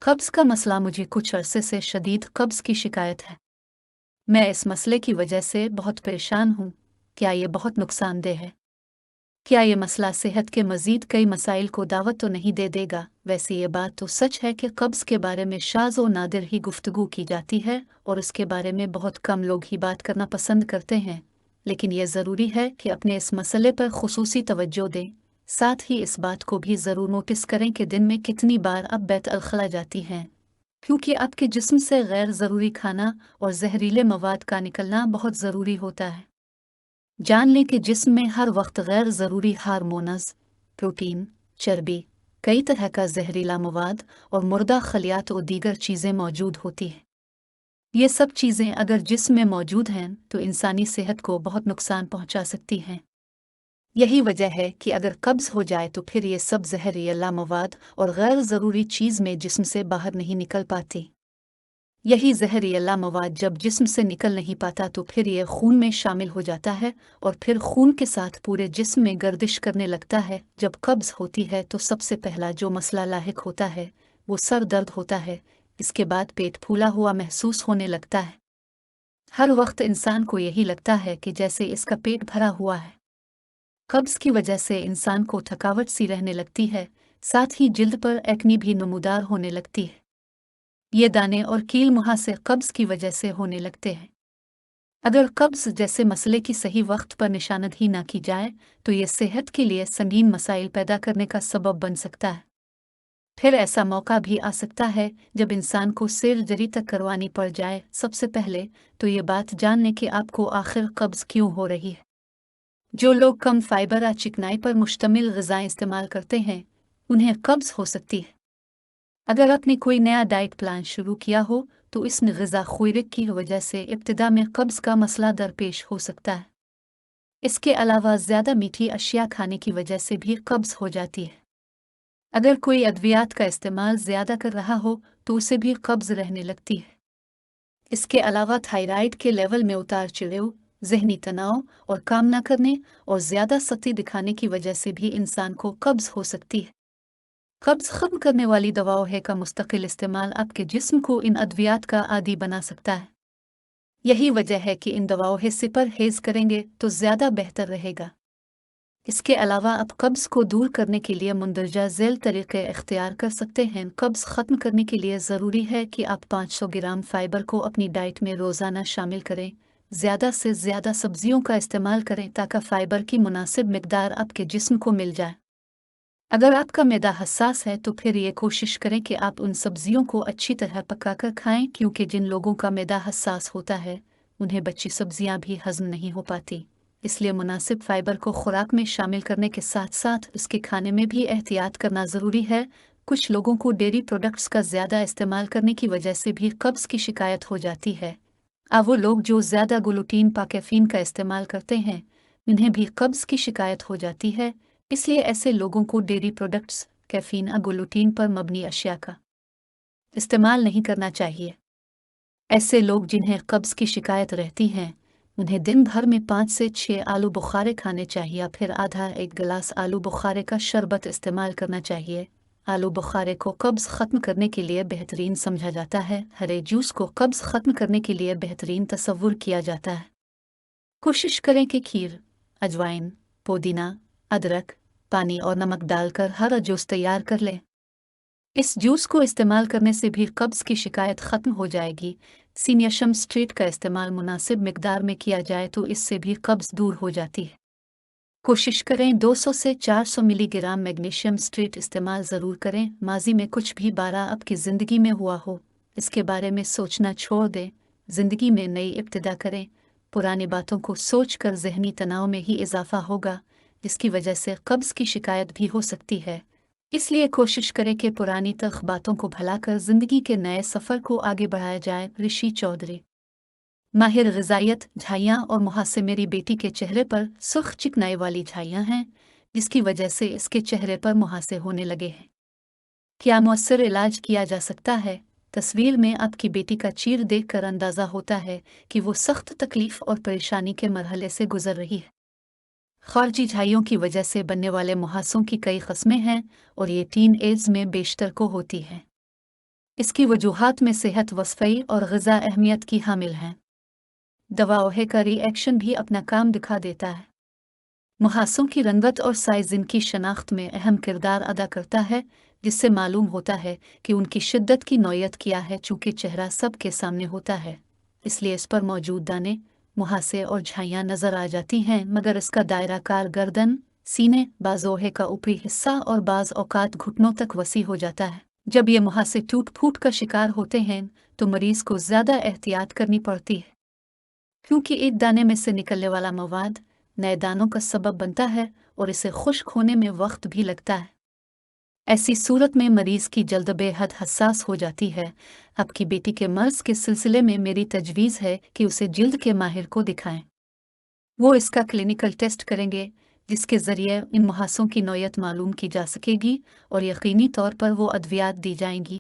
कब्ज़ का मसला मुझे कुछ अरसे से शदीद कब्ज़ की शिकायत है। मैं इस मसले की वजह से बहुत परेशान हूँ। क्या ये बहुत नुकसानदेह है? क्या ये मसला सेहत के मज़ीद कई मसाइल को दावत तो नहीं दे देगा? वैसे ये बात तो सच है कि कब्ज़ के बारे में शाज़ व नादिर ही गुफ्तगू की जाती है और उसके बारे में बहुत कम लोग ही बात करना पसंद करते हैं। लेकिन यह ज़रूरी है कि अपने इस मसले पर खुसूसी तवज्जो दें। साथ ही इस बात को भी ज़रूर नोटिस करें कि दिन में कितनी बार अब बैत अलखला जाती हैं, क्योंकि आपके जिस्म से गैर ज़रूरी खाना और जहरीले मवाद का निकलना बहुत ज़रूरी होता है। जान लें कि जिस्म में हर वक्त गैर ज़रूरी हार्मोन्स, प्रोटीन, चर्बी, कई तरह का जहरीला मवाद और मुर्दा खलियात और दीगर चीज़ें मौजूद होती हैं। ये सब चीज़ें अगर जिस्म में मौजूद हैं तो इंसानी सेहत को बहुत नुकसान पहुंचा सकती हैं। यही वजह है कि अगर कब्ज़ हो जाए तो फिर ये सब जहरीला मवाद और गैर ज़रूरी चीज़ में जिस्म से बाहर नहीं निकल पाती। यही जहरीला मवाद जब जिस्म से निकल नहीं पाता तो फिर ये खून में शामिल हो जाता है और फिर खून के साथ पूरे जिस्म में गर्दिश करने लगता है। जब कब्ज़ होती है तो सबसे पहला जो मसला लाहिक होता है वो सर दर्द होता है। इसके बाद पेट फूला हुआ महसूस होने लगता है। हर वक्त इंसान को यही लगता है कि जैसे इसका पेट भरा हुआ है। कब्ज़ की वजह से इंसान को थकावट सी रहने लगती है। साथ ही जिल्द पर एक्नी भी नमूदार होने लगती है। ये दाने और कील मुहासे कब्ज़ की वजह से होने लगते हैं। अगर कब्ज़ जैसे मसले की सही वक्त पर निशानदही ना की जाए तो ये सेहत के लिए संगीन मसाइल पैदा करने का सबब बन सकता है। फिर ऐसा मौका भी आ सकता है जब इंसान को सर्जरी तक करवानी पड़ जाए। सबसे पहले तो ये बात जान लें कि आपको आखिर कब्ज़ क्यों हो रही है। जो लोग कम फाइबर या चिकनाई पर मुश्तमिल ग़िज़ाएँ इस्तेमाल करते हैं उन्हें कब्ज़ हो सकती है। अगर आपने कोई नया डाइट प्लान शुरू किया हो तो इस ग़िज़ा खुराक की वजह से इब्तिदा में कब्ज़ का मसला दरपेश हो सकता है। इसके अलावा ज़्यादा मीठी अशिया खाने की वजह से भी कब्ज़ हो जाती है। अगर कोई अद्वियात का इस्तेमाल ज़्यादा कर रहा हो तो उसे भी कब्ज़ रहने लगती है। इसके अलावा थायराइड के लेवल में उतार चढ़ाव, ज़हनी तनाव और काम न करने और ज़्यादा सख्ती दिखाने की वजह से भी इंसान को कब्ज़ हो सकती है। कब्ज़ ख़त्म करने वाली दवाओं है का मुस्तकिल इस्तेमाल आपके जिस्म को इन अद्वियात का आदी बना सकता है। यही वजह है कि इन दवाओं से परहेज़ करेंगे तो ज़्यादा बेहतर रहेगा। इसके अलावा आप कब्ज़ को दूर करने के लिए मंदरजा झैल तरीक़े इख्तियार कर सकते हैं। कब्ज़ ख़त्म करने के लिए ज़रूरी है कि आप 500 ग्राम फ़ाइबर को अपनी डाइट में रोज़ाना शामिल करें। ज़्यादा से ज़्यादा सब्ज़ियों का इस्तेमाल करें ताकि फ़ाइबर की मुनासिब मिक़दार आपके जिस्म को मिल जाए। अगर आपका मैदा हसास है तो फिर ये कोशिश करें कि आप उन सब्जियों को अच्छी तरह पकाकर खाएं, क्योंकि जिन लोगों का मैदा हसास होता है उन्हें बची सब्जियां भी हज़म नहीं हो पाती। इसलिए मुनासिब फाइबर को खुराक में शामिल करने के साथ साथ उसके खाने में भी एहतियात करना ज़रूरी है। कुछ लोगों को डेयरी प्रोडक्ट्स का ज़्यादा इस्तेमाल करने की वजह से भी कब्ज़ की शिकायत हो जाती है। वो लोग जो ज़्यादा ग्लूटीन पा कैफ़ीन का इस्तेमाल करते हैं उन्हें भी कब्ज़ की शिकायत हो जाती है। इसलिए ऐसे लोगों को डेयरी प्रोडक्ट्स, कैफ़ीन या ग्लूटीन पर मबनी अशिया का इस्तेमाल नहीं करना चाहिए। ऐसे लोग जिन्हें कब्ज़ की शिकायत रहती है उन्हें दिन भर में 5 से 6 आलू बुखारे खाने चाहिए या फिर आधा एक गिलास आलू बुखारे का शरबत इस्तेमाल करना चाहिए। आलू बुखारे को कब्ज़ ख़त्म करने के लिए बेहतरीन समझा जाता है। हरे जूस को कब्ज़ ख़त्म करने के लिए बेहतरीन तसव्वुर किया जाता है। कोशिश करें कि खीर, अजवाइन, पुदीना, अदरक, पानी और नमक डालकर हरा जूस तैयार कर लें। इस जूस को इस्तेमाल करने से भी कब्ज़ की शिकायत ख़त्म हो जाएगी। सीनियशम स्ट्रेट का इस्तेमाल मुनासिब मिकदार में किया जाए तो इससे भी कब्ज़ दूर हो जाती है। कोशिश करें 200 से 400 मिलीग्राम मैग्नीशियम स्ट्रेट इस्तेमाल ज़रूर करें। माजी में कुछ भी बारा आपकी ज़िंदगी में हुआ हो इसके बारे में सोचना छोड़ दें। ज़िंदगी में नई इब्तिदा करें। पुरानी बातों को सोचकर ज़हनी तनाव में ही इजाफा होगा, जिसकी वजह से कब्ज़ की शिकायत भी हो सकती है। इसलिए कोशिश करें कि पुरानी तल्ख़ बातों को भुलाकर ज़िंदगी के नए सफ़र को आगे बढ़ाया जाए। ऋषि चौधरी, माहिर ग़िज़ाइयत। झाइयाँ और मुहासे मेरी बेटी के चेहरे पर सुर्ख चिकनाई वाली झाइयाँ हैं, जिसकी वजह से इसके चेहरे पर मुहासे होने लगे हैं। क्या मौसर इलाज किया जा सकता है? तस्वीर में आपकी बेटी का चीर देखकर अंदाज़ा होता है कि वो सख्त तकलीफ़ और परेशानी के मरहले से गुजर रही है। खारजी झाइयों की वजह से बनने वाले मुहासों की कई किस्में हैं और ये टीन एज में बेशतर को होती हैं। इसकी वजूहात में सेहत वसफ़ई और ग़िज़ा अहमियत की हामिल हैं। दवाओं का रिएक्शन भी अपना काम दिखा देता है। मुहासों की रंगत और साइज़ इनकी शनाख्त में अहम किरदार अदा करता है, जिससे मालूम होता है कि उनकी शिद्दत की नौयत क्या है। चूँकि चेहरा सब के सामने होता है, इसलिए इस पर मौजूद दाने, मुहासे और झाइयाँ नज़र आ जाती हैं, मगर इसका दायरा कार गर्दन, सीने, बाजोहे का ऊपरी हिस्सा और बाज़ औक़ात घुटनों तक वसी हो जाता है। जब ये मुहासे टूट फूट का शिकार होते हैं तो मरीज़ को ज़्यादा एहतियात करनी पड़ती है, क्योंकि एक दाने में से निकलने वाला मवाद नए दानों का सबब बनता है और इसे खुश्क होने में वक्त भी लगता है। ऐसी सूरत में मरीज़ की जल्द बेहद हसास हो जाती है। आपकी बेटी के मर्ज़ के सिलसिले में मेरी तजवीज़ है कि उसे जिल्द के माहिर को दिखाएं। वो इसका क्लिनिकल टेस्ट करेंगे, जिसके ज़रिए इन मुहासों की नौयत मालूम की जा सकेगी और यकीनी तौर पर वो अद्वियात दी जाएंगी